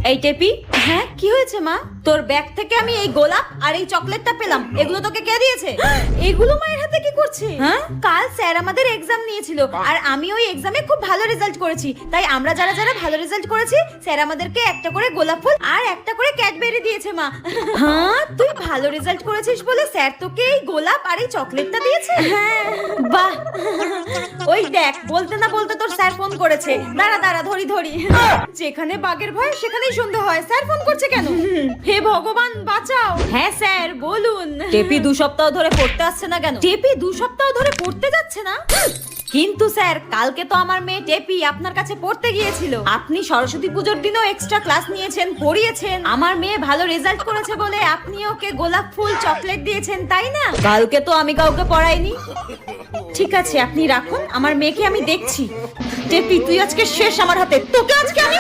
এই টেপি, হ্যাঁ কি হয়েছে মা? তোর ব্যাগ থেকে আমি এই গোলাপ আর এই চকলেটটা পেলাম, এগুলো তোকে কে দিয়েছে? এগুলো মায়ের হাতে কি করছে? হ্যাঁ, কাল স্যার আমাদের এক্সাম নিয়েছিল আর আমি ওই এক্সামে খুব ভালো রেজাল্ট করেছি, তাই আমরা যারা যারা ভালো রেজাল্ট করেছি স্যার আমাদেরকে একটা করে গোলাপ ফুল আর একটা করে ক্যাডবেরি দিয়েছে মা। হ্যাঁ, তুই ভালো রেজাল্ট করেছিস বলে স্যার তোকে এই গোলাপ আর এই চকলেটটা দিয়েছে? হ্যাঁ, বাহ। ওই দেখ, বলতে না বলতে তোর স্যার ফোন করেছে। দাঁড়া দাঁড়া, ধরি ধরি। যেখানে বাঘের ভয় সেখানেই সন্ধ্যা হয়। স্যার ফোন করছে কেন? হে ভগবান বাঁচাও। হ্যাঁ স্যার বলুন। টেপি 2 সপ্তাহ ধরে পড়তে আসছে না কেন? টেপি 2 সপ্তাহ ধরে পড়তে যাচ্ছে না? কিন্তু স্যার, কালকে তো আমার মেয়ে টেপি আপনার কাছে পড়তে গিয়েছিল। আপনি সরস্বতী পুজোর দিনও এক্সট্রা ক্লাস নিয়েছেন, পড়িয়েছেন। আমার মেয়ে ভালো রেজাল্ট করেছে বলে আপনি ওকে গোলাপ ফুল চকলেট দিয়েছেন, তাই না? কালকে তো আমি কাউকে পড়াইনি। ঠিক আছে, আপনি রাখুন, আমার মেয়েকে আমি দেখছি। টেপি তুই আজকে শেষ আমার হাতে, তোকে আজকে আমি